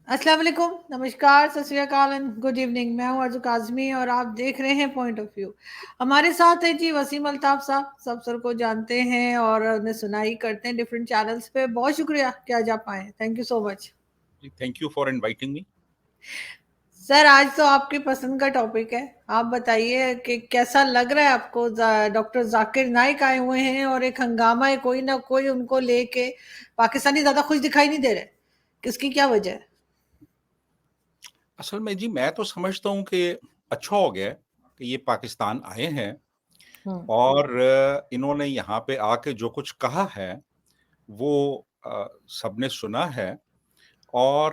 السلام علیکم، نمسکار، ست شری اکال اینڈ گڈ ایوننگ۔ میں ہوں ارزو کاظمی اور آپ دیکھ رہے ہیں پوائنٹ آف ویو۔ ہمارے ساتھ ہے جی وسیم الطاف صاحب، سب سر کو جانتے ہیں اور انہیں سنائی کرتے ہیں ڈفرینٹ چینلز پہ۔ بہت شکریہ کہ آج آپ آئے، thank you so much thank you for inviting me. Sir. آج تو آپ کی پسند کا ٹاپک ہے، آپ بتائیے کہ کیسا لگ رہا ہے آپ کو؟ ڈاکٹر ذاکر نائک آئے ہوئے ہیں اور ایک ہنگامہ ہے، کوئی نہ کوئی ان کو لے کے پاکستانی زیادہ خوش دکھائی نہیں دے رہے، کس کی کیا وجہ ہے؟ اصل میں جی میں تو سمجھتا ہوں کہ اچھا ہو گیا کہ یہ پاکستان آئے ہیں اور انہوں نے یہاں پہ آ کے جو کچھ کہا ہے وہ سب نے سنا ہے، اور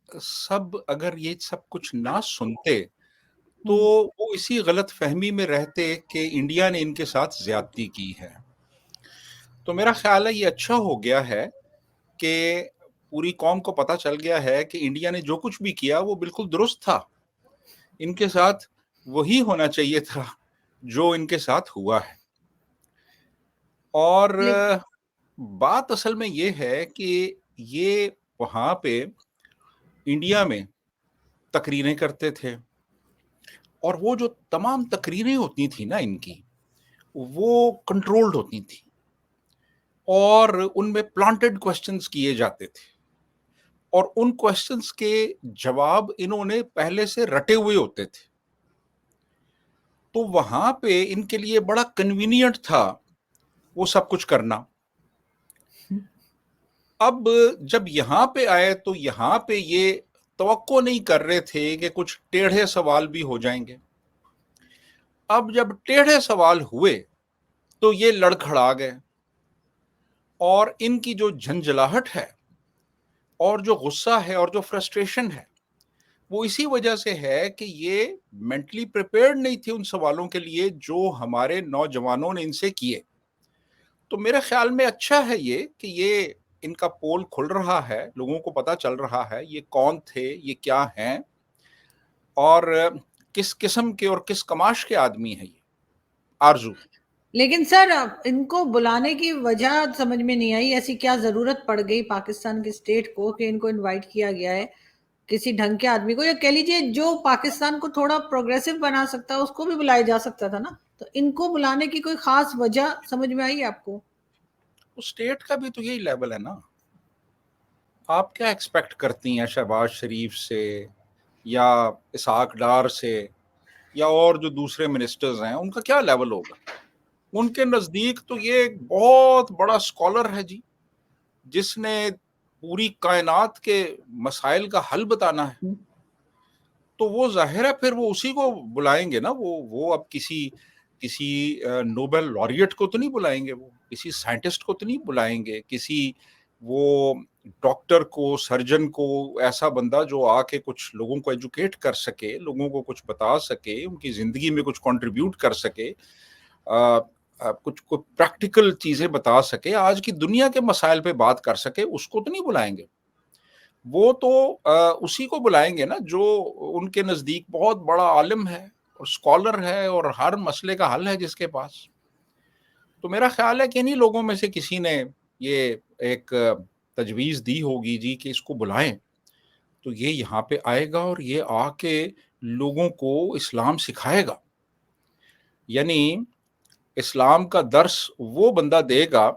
سب اگر یہ سب کچھ نہ سنتے تو وہ اسی غلط فہمی میں رہتے کہ انڈیا نے ان کے ساتھ زیادتی کی ہے۔ تو میرا خیال ہے یہ اچھا ہو گیا ہے کہ پوری قوم کو پتہ چل گیا ہے کہ انڈیا نے جو کچھ بھی کیا وہ بالکل درست تھا، ان کے ساتھ وہی ہونا چاہیے تھا جو ان کے ساتھ ہوا ہے۔ اور بات اصل میں یہ ہے کہ یہ وہاں پہ انڈیا میں تقریریں کرتے تھے، اور وہ جو تمام تقریریں ہوتی تھیں نا ان کی، وہ کنٹرولڈ ہوتی تھیں اور ان میں پلانٹڈ کوسچنز کیے جاتے تھے، اور ان کوسچنز کے جواب انہوں نے پہلے سے رٹے ہوئے ہوتے تھے، تو وہاں پہ ان کے لیے بڑا کنوینئنٹ تھا وہ سب کچھ کرنا۔ اب جب یہاں پہ آئے تو یہاں پہ یہ توقع نہیں کر رہے تھے کہ کچھ ٹیڑھے سوال بھی ہو جائیں گے۔ اب جب ٹیڑھے سوال ہوئے تو یہ لڑکھڑا گئے، اور ان کی جو جھنجھلاہٹ ہے اور جو غصہ ہے اور جو فرسٹریشن ہے وہ اسی وجہ سے ہے کہ یہ مینٹلی پریپیئرڈ نہیں تھے ان سوالوں کے لیے جو ہمارے نوجوانوں نے ان سے کیے۔ تو میرے خیال میں اچھا ہے یہ کہ یہ ان کا پول کھل رہا ہے، لوگوں کو پتہ چل رہا ہے یہ کون تھے، یہ کیا ہیں، اور کس قسم کے اور کس کماش کے آدمی ہیں یہ آرزو۔ لیکن سر ان کو بلانے کی وجہ سمجھ میں نہیں آئی، ایسی کیا ضرورت پڑ گئی پاکستان کی اسٹیٹ کو کہ ان کو انوائٹ کیا گیا ہے؟ کسی ڈھنگ کے آدمی کو، یا کہہ لیجیے جو پاکستان کو تھوڑا پروگریسو بنا سکتا ہے اس کو بھی بلایا جا سکتا تھا نا، تو ان کو بلانے کی کوئی خاص وجہ سمجھ میں آئی آپ کو؟ اسٹیٹ کا بھی تو یہی لیول ہے نا، آپ کیا ایکسپیکٹ کرتی ہیں شہباز شریف سے یا اسحاق ڈار سے یا اور جو دوسرے منسٹرز ہیں، ان کا کیا لیول ہوگا؟ ان کے نزدیک تو یہ ایک بہت بڑا سکولر ہے جی، جس نے پوری کائنات کے مسائل کا حل بتانا ہے، تو وہ ظاہر ہے پھر وہ اسی کو بلائیں گے نا۔ وہ اب کسی نوبل laureate کو تو نہیں بلائیں گے، وہ کسی سائنٹسٹ کو تو نہیں بلائیں گے، کسی وہ ڈاکٹر کو، سرجن کو، ایسا بندہ جو آ کے کچھ لوگوں کو ایجوکیٹ کر سکے، لوگوں کو کچھ بتا سکے، ان کی زندگی میں کچھ کنٹریبیوٹ کر سکے، کچھ پریکٹیکل چیزیں بتا سکے، آج کی دنیا کے مسائل پہ بات کر سکے، اس کو تو نہیں بلائیں گے۔ وہ تو اسی کو بلائیں گے نا جو ان کے نزدیک بہت بڑا عالم ہے اور اسکالر ہے اور ہر مسئلے کا حل ہے جس کے پاس۔ تو میرا خیال ہے کہ انہی لوگوں میں سے کسی نے یہ ایک تجویز دی ہوگی جی کہ اس کو بلائیں، تو یہ یہاں پہ آئے گا اور یہ آ کے لوگوں کو اسلام سکھائے گا، یعنی اسلام کا درس وہ بندہ دے گا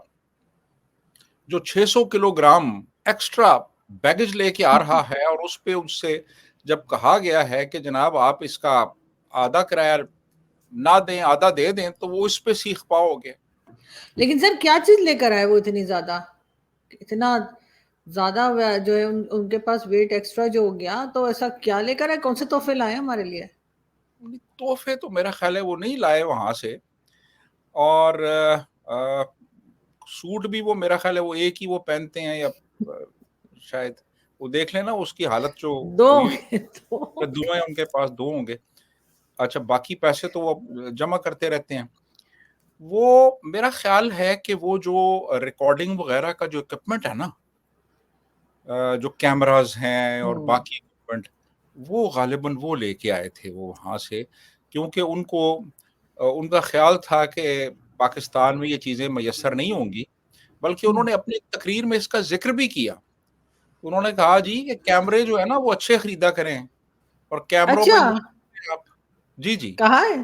جو 600 کلو گرام ایکسٹرا بیگیج لے کے آ رہا ہے، اور اس پہ اس سے جب کہا گیا ہے کہ جناب آپ اس کا آدھا کرایہ نہ دیں آدھا دے دیں، تو وہ اس پہ سیکھ پاؤ گے۔ لیکن سر کیا چیز لے کر آئے وہ اتنا زیادہ جو ہے ان کے پاس ویٹ ایکسٹرا جو ہو گیا، تو ایسا کیا لے کر آئے؟ کون سے تحفے لائے ہمارے لیے؟ تحفے تو میرا خیال ہے وہ نہیں لائے وہاں سے، اور سوٹ بھی وہ میرا خیال ہے وہ ایک ہی وہ پہنتے ہیں، یا شاید وہ دیکھ لینا اس کی حالت جو دو ہوئی ہوئی، دو دو ہیں ان کے پاس، دو ہوں گے۔ اچھا باقی پیسے تو وہ جمع کرتے رہتے ہیں۔ وہ میرا خیال ہے کہ وہ جو ریکارڈنگ وغیرہ کا جو اکوپمنٹ ہے نا، جو کیمراز ہیں اور باقی اکوپمنٹ، وہ غالباً وہ لے کے آئے تھے وہ وہاں سے، کیونکہ ان کا خیال تھا کہ پاکستان میں یہ چیزیں میسر نہیں ہوں گی، بلکہ انہوں نے اپنی تقریر میں اس کا ذکر بھی کیا انہوں نے کہا جی کہ کیمرے جو ہے نا وہ اچھے خریدا کریں اور کیمروں اچھا، میں نہیں آپ. جی جی کہا ہے؟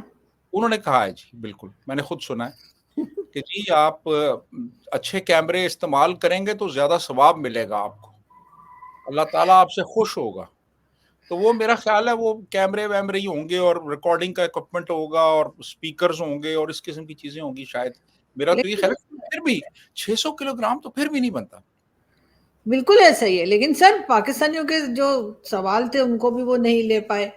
انہوں نے کہا ہے جی، بالکل میں نے خود سنا ہے کہ جی آپ اچھے کیمرے استعمال کریں گے تو زیادہ ثواب ملے گا آپ کو، اللہ تعالیٰ آپ سے خوش ہوگا. تو وہ میرا خیال ہے وہ کیمرے ویمرے ہی ہوں گے اور ریکارڈنگ کا اکوپمنٹ ہوگا اور اسپیکرز ہوں گے اور اس قسم کی چیزیں ہوں گی شاید. میرا تو یہ خیال لیکن ہے پھر بھی 600 کلو گرام تو پھر بھی نہیں بنتا. بالکل ایسا ہی ہے، لیکن سر پاکستانیوں کے جو سوال تھے ان کو بھی وہ نہیں لے پائے.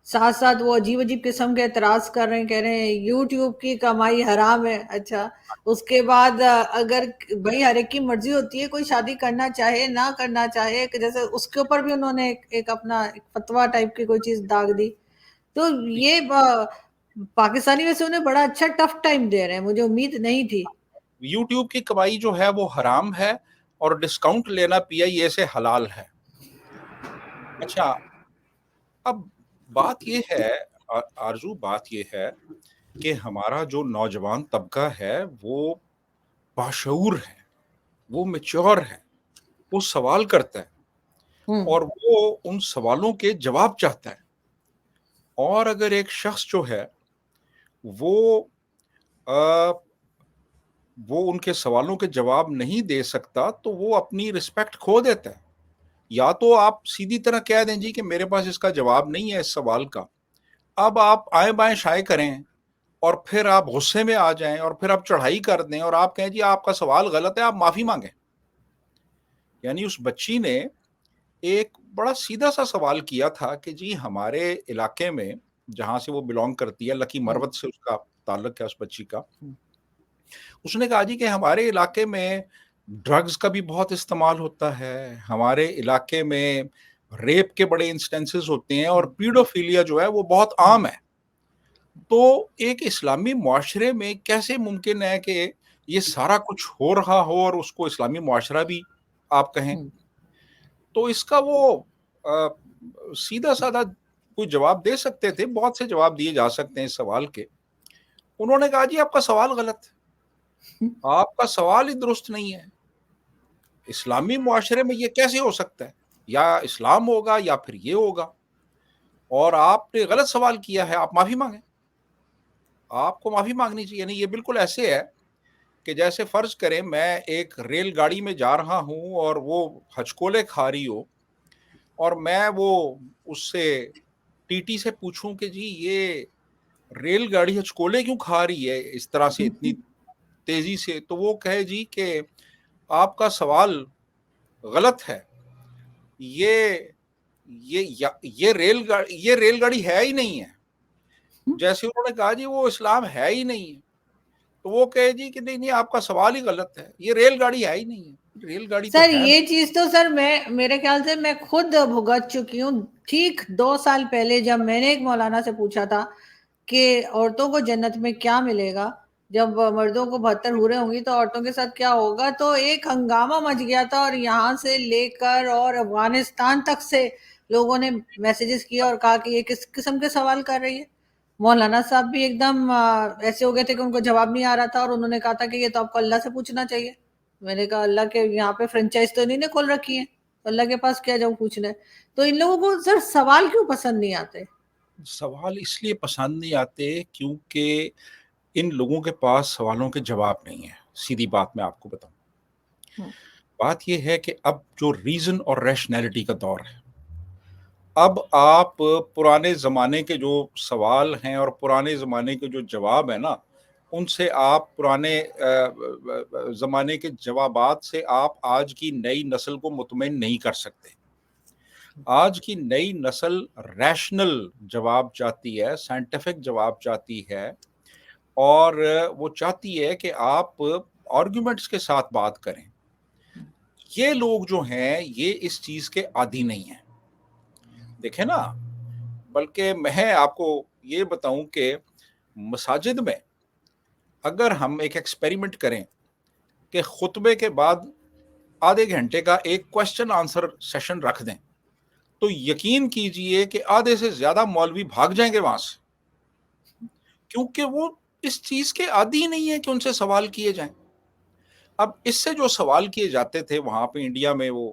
ساتھ ساتھ وہ عجیب عجیب قسم کے اعتراض کر رہے ہیں، کہہ رہے ہیں یوٹیوب کی کمائی حرام ہے. اچھا، اس کے بعد اگر بھائی ہر ایک کی مرضی ہوتی ہے، کوئی شادی کرنا چاہے نہ کرنا چاہے، کہ جیسے اس کے اوپر بھی انہوں نے ایک اپنا فتویٰ ٹائپ کی کوئی چیز داغ دی. تو یہ پاکستانی ویسے انہیں بڑا اچھا ٹف ٹائم دے رہے ہیں، مجھے امید نہیں تھی. یوٹیوب کی کمائی جو ہے وہ حرام ہے اور ڈسکاؤنٹ لینا پی آئی اے سے حلال ہے. اچھا، اب بات یہ ہے آرزو، بات یہ ہے کہ ہمارا جو نوجوان طبقہ ہے وہ باشعور ہے، وہ میچور ہے، وہ سوال کرتا ہے ہوں اور وہ ان سوالوں کے جواب چاہتا ہے. اور اگر ایک شخص جو ہے وہ وہ ان کے سوالوں کے جواب نہیں دے سکتا تو وہ اپنی رسپیکٹ کھو دیتا ہے. یا تو آپ سیدھی طرح کہہ دیں جی کہ میرے پاس اس کا جواب نہیں ہے اس سوال کا، اب آپ آئیں بائیں شائع کریں اور پھر آپ غصے میں آ جائیں اور پھر آپ چڑھائی کر دیں اور آپ کہیں جی آپ کا سوال غلط ہے، آپ معافی مانگیں. یعنی اس بچی نے ایک بڑا سیدھا سا سوال کیا تھا کہ جی ہمارے علاقے میں جہاں سے وہ بلونگ کرتی ہے، لکی ہوں مروت سے اس کا تعلق ہے اس بچی کا، اس نے کہا جی کہ ہمارے علاقے میں ڈرگز کا بھی بہت استعمال ہوتا ہے، ہمارے علاقے میں ریپ کے بڑے انسٹنسز ہوتے ہیں اور پیڈوفیلیا جو ہے وہ بہت عام ہے. تو ایک اسلامی معاشرے میں کیسے ممکن ہے کہ یہ سارا کچھ ہو رہا ہو اور اس کو اسلامی معاشرہ بھی آپ کہیں؟ ہوں تو اس کا وہ سیدھا سادہ کوئی جواب دے سکتے تھے، بہت سے جواب دیے جا سکتے ہیں اس سوال کے. انہوں نے کہا جی آپ کا سوال غلط ہے، آپ کا سوال ہی درست نہیں ہے، اسلامی معاشرے میں یہ کیسے ہو سکتا ہے؟ یا اسلام ہوگا یا پھر یہ ہوگا، اور آپ نے غلط سوال کیا ہے، آپ معافی مانگیں. آپ کو معافی مانگنی چاہیے. یعنی یہ بالکل ایسے ہے کہ جیسے فرض کریں میں ایک ریل گاڑی میں جا رہا ہوں اور وہ ہچکولے کھا رہی ہو اور میں وہ اس سے ٹی ٹی سے پوچھوں کہ جی یہ ریل گاڑی ہچکولے کیوں کھا رہی ہے اس طرح سے اتنی تیزی سے، تو وہ کہے جی کہ آپ کا سوال غلط ہے، یہ یہ ریل گاڑی ہے ہی نہیں ہے. جیسے انہوں نے کہا جی وہ اسلام ہے ہی نہیں ہے، تو وہ کہے جی کہ نہیں آپ کا سوال ہی غلط ہے، یہ ریل گاڑی ہے ہی نہیں ہے. ریل گاڑی تو سر ہے. یہ چیز تو سر میرے خیال سے میں خود بھگت چکی ہوں. ٹھیک 2 سال پہلے جب میں نے ایک مولانا سے پوچھا تھا کہ عورتوں کو جنت میں کیا ملے گا جب مردوں کو 72 حوریں ہوں گی تو عورتوں کے ساتھ کیا ہوگا، تو ایک ہنگامہ مچ گیا تھا اور یہاں سے لے کر اور افغانستان تک سے لوگوں نے میسیجز کیا اور کہا کہ یہ کس قسم کے سوال کر رہی ہے. مولانا صاحب بھی ایک دم ایسے ہو گئے تھے کہ ان کو جواب نہیں آ رہا تھا اور انہوں نے کہا تھا کہ یہ تو آپ کو اللہ سے پوچھنا چاہیے. میں نے کہا اللہ کے یہاں پہ فرنچائز تو انہیں نے کھول رکھی ہے، اللہ کے پاس کیا جاؤں پوچھنا ہے. تو ان لوگوں کو سر سوال کیوں پسند نہیں آتے؟ سوال اس لیے پسند نہیں آتے کیونکہ ان لوگوں کے پاس سوالوں کے جواب نہیں ہیں. سیدھی بات میں آپ کو بتاؤں، بات یہ ہے کہ اب جو ریزن اور ریشنلٹی کا دور ہے، اب آپ پرانے زمانے کے جو سوال ہیں اور پرانے زمانے کے جو جواب ہیں نا، ان سے آپ پرانے زمانے کے جوابات سے آپ آج کی نئی نسل کو مطمئن نہیں کر سکتے. آج کی نئی نسل ریشنل جواب چاہتی ہے، سائنٹیفک جواب چاہتی ہے، اور وہ چاہتی ہے کہ آپ آرگومنٹس کے ساتھ بات کریں. یہ لوگ جو ہیں یہ اس چیز کے عادی نہیں ہیں. دیکھیں نا، بلکہ میں آپ کو یہ بتاؤں کہ مساجد میں اگر ہم ایک ایکسپیریمنٹ کریں کہ خطبے کے بعد آدھے گھنٹے کا ایک کوشچن آنسر سیشن رکھ دیں تو یقین کیجئے کہ آدھے سے زیادہ مولوی بھاگ جائیں گے وہاں سے، کیونکہ وہ اس چیز کے عادی نہیں ہے کہ ان سے سوال کیے جائیں. اب اس سے جو سوال کیے جاتے تھے وہاں پہ انڈیا میں وہ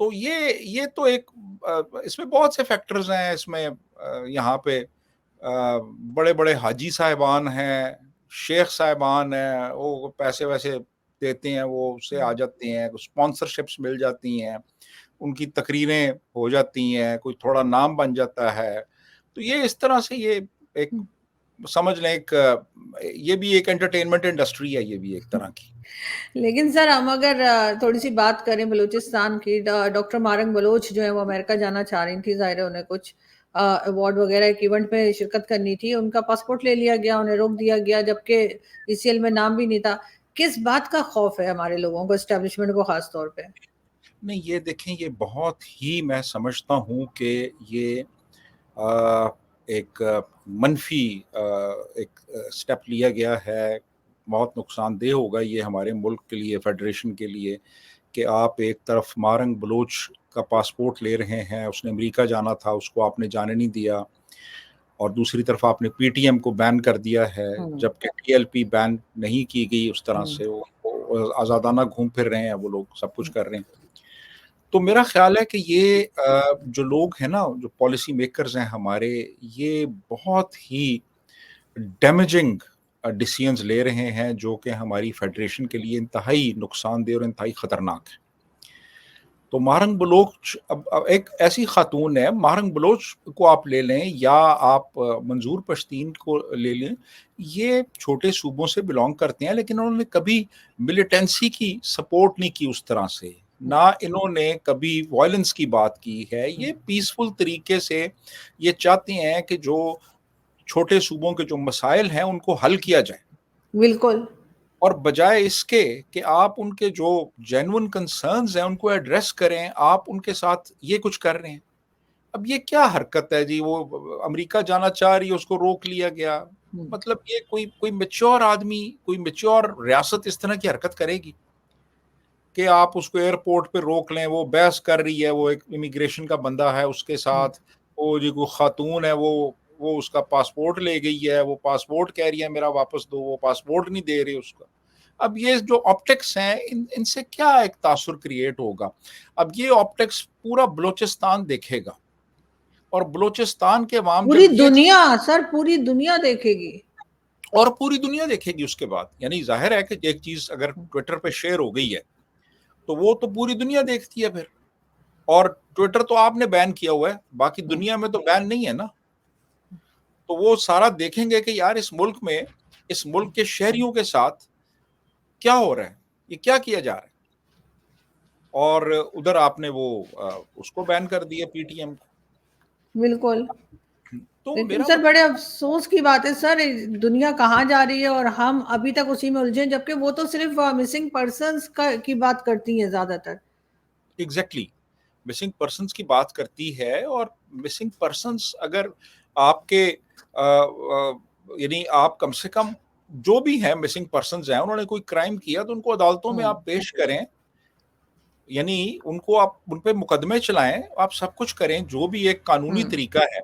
تو یہ تو ایک اس میں بہت سے فیکٹرز ہیں. اس میں یہاں پہ بڑے بڑے حاجی صاحبان ہیں, شیخ صاحبان ہیں, وہ پیسے ویسے دیتے ہیں, وہ اس سے آ جاتے ہیں, اسپانسرشپس مل جاتی ہیں, ان کی تقریریں ہو جاتی ہیں, کوئی تھوڑا نام بن جاتا ہے. تو یہ اس طرح سے یہ ایک سمجھ لیں یہ بھی ایک انٹرٹینمنٹ انڈسٹری ہے, یہ بھی ایک طرح کی. لیکن سر ہم اگر تھوڑی سی بات کریں بلوچستان کی, ڈاکٹر مارنگ بلوچ جو ہے وہ امریکہ جانا چاہ رہی تھی, ظاہر ہے انہیں کچھ ایوارڈ وغیرہ ایک ایونٹ میں شرکت کرنی تھی, ان کا پاسپورٹ لے لیا گیا, انہیں روک دیا گیا, جبکہ ECL میں نام بھی نہیں تھا. کس بات کا خوف ہے ہمارے لوگوں کو, اسٹیبلشمنٹ کو خاص طور پہ؟ نہیں, یہ دیکھیں, یہ بہت ہی میں سمجھتا ہوں کہ یہ ایک منفی ایک سٹیپ لیا گیا ہے. بہت نقصان دہ ہوگا یہ ہمارے ملک کے لیے, فیڈریشن کے لیے, کہ آپ ایک طرف مارنگ بلوچ کا پاسپورٹ لے رہے ہیں, اس نے امریکہ جانا تھا, اس کو آپ نے جانے نہیں دیا, اور دوسری طرف آپ نے PTM کو بین کر دیا ہے, جبکہ TLP بین نہیں کی گئی اس طرح سے. وہ آزادانہ گھوم پھر رہے ہیں, وہ لوگ سب کچھ کر رہے ہیں. تو میرا خیال ہے کہ یہ جو لوگ ہیں نا, جو پالیسی میکرز ہیں ہمارے, یہ بہت ہی ڈیمیجنگ ڈیسیژنز لے رہے ہیں, جو کہ ہماری فیڈریشن کے لیے انتہائی نقصان دہ اور انتہائی خطرناک ہے. تو مارنگ بلوچ اب ایک ایسی خاتون ہے, مارنگ بلوچ کو آپ لے لیں یا آپ منظور پشتین کو لے لیں, یہ چھوٹے صوبوں سے بلانگ کرتے ہیں, لیکن انہوں نے کبھی ملیٹنسی کی سپورٹ نہیں کی اس طرح سے, نہ انہوں نے کبھی وائلنس کی بات کی ہے. یہ پیسفل طریقے سے یہ چاہتے ہیں کہ جو چھوٹے صوبوں کے جو مسائل ہیں ان کو حل کیا جائے. بالکل. اور بجائے اس کے کہ آپ ان کے جو جینون کنسرنز ہیں ان کو ایڈریس کریں, آپ ان کے ساتھ یہ کچھ کر رہے ہیں. اب یہ کیا حرکت ہے جی؟ وہ امریکہ جانا چاہ رہی ہے, اس کو روک لیا گیا. مطلب یہ کوئی میچور آدمی, کوئی میچور ریاست اس طرح کی حرکت کرے گی کہ آپ اس کو ایئرپورٹ پہ روک لیں؟ وہ بحث کر رہی ہے, وہ ایک امیگریشن کا بندہ ہے, اس کے ساتھ وہ جی کوئی خاتون ہے, وہ اس کا پاسپورٹ لے گئی ہے, وہ پاسپورٹ کہہ رہی ہے میرا واپس دو, وہ پاسپورٹ نہیں دے رہے اس کا. اب یہ جو آپٹکس ہیں ان سے کیا ایک تاثر کریٹ ہوگا؟ اب یہ آپٹکس پورا بلوچستان دیکھے گا, اور بلوچستان کے عوام پوری جب یہ دنیا سر, پوری دنیا دیکھے گی, اور پوری دنیا دیکھے گی اس کے بعد. یعنی ظاہر ہے کہ ایک چیز اگر ٹویٹر پہ شیئر ہو گئی ہے تو وہ تو پوری دنیا دیکھتی ہے پھر. اور ٹویٹر تو آپ نے بین کیا ہوا ہے, باقی دنیا میں تو بین نہیں ہے نا. تو وہ سارا دیکھیں گے کہ یار اس ملک کے شہریوں کے ساتھ کیا ہو رہا ہے, یہ کیا کیا جا رہا ہے. اور ادھر آپ نے وہ اس کو بین کر دیا, PTM کو. بالکل. تو لیکن میرا سر بڑے افسوس کی بات ہے سر, دنیا کہاں جا رہی ہے اور ہم ابھی تک اسی میں الجھے, جبکہ وہ تو صرف مسنگ پرسنز کی بات کرتی ہیں زیادہ تر. ایگزیکٹلی مسنگ پرسنز کی بات کرتی ہے. اور مسنگ پرسنز اگر آپ کے یعنی آپ کم سے کم جو بھی ہیں مسنگ پرسنز ہیں, انہوں نے کوئی کرائم کیا تو ان کو عدالتوں میں آپ پیش کریں, یعنی ان کو آپ ان پہ مقدمے چلائیں, آپ سب کچھ کریں جو بھی ایک قانونی طریقہ ہے.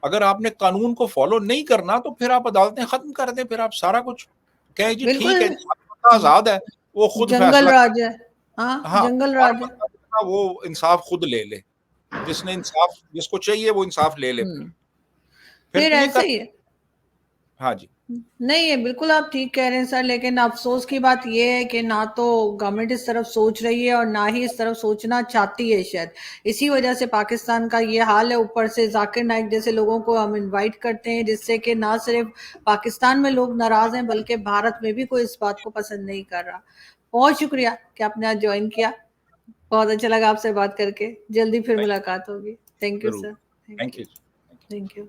اگر آپ نے قانون کو فالو نہیں کرنا تو پھر آپ عدالتیں ختم کر دیں, پھر آپ سارا کچھ کہیں جی ٹھیک ہے جی آپ آزاد ہے, وہ خود جنگل فیصلہ, راج ہے. ہاں, جنگل راج ہے. وہ انصاف خود لے لے, جس کو چاہیے وہ انصاف لے لے. پھر تو یہ ایسے ہی ہے. ہاں جی نہیں ہے, بالکل آپ ٹھیک کہہ رہے ہیں سر, لیکن افسوس کی بات یہ ہے کہ نہ تو گورنمنٹ اس طرف سوچ رہی ہے اور نہ ہی اس طرف سوچنا چاہتی ہے شاید. اسی وجہ سے پاکستان کا یہ حال ہے. اوپر سے ذاکر نائک جیسے لوگوں کو ہم انوائٹ کرتے ہیں, جس سے کہ نہ صرف پاکستان میں لوگ ناراض ہیں بلکہ بھارت میں بھی کوئی اس بات کو پسند نہیں کر رہا. بہت شکریہ کہ آپ نے آج جوائن کیا, بہت اچھا لگا آپ سے بات کر کے. جلدی پھر ملاقات ہوگی. Thank you sir. Thank you. Thank you.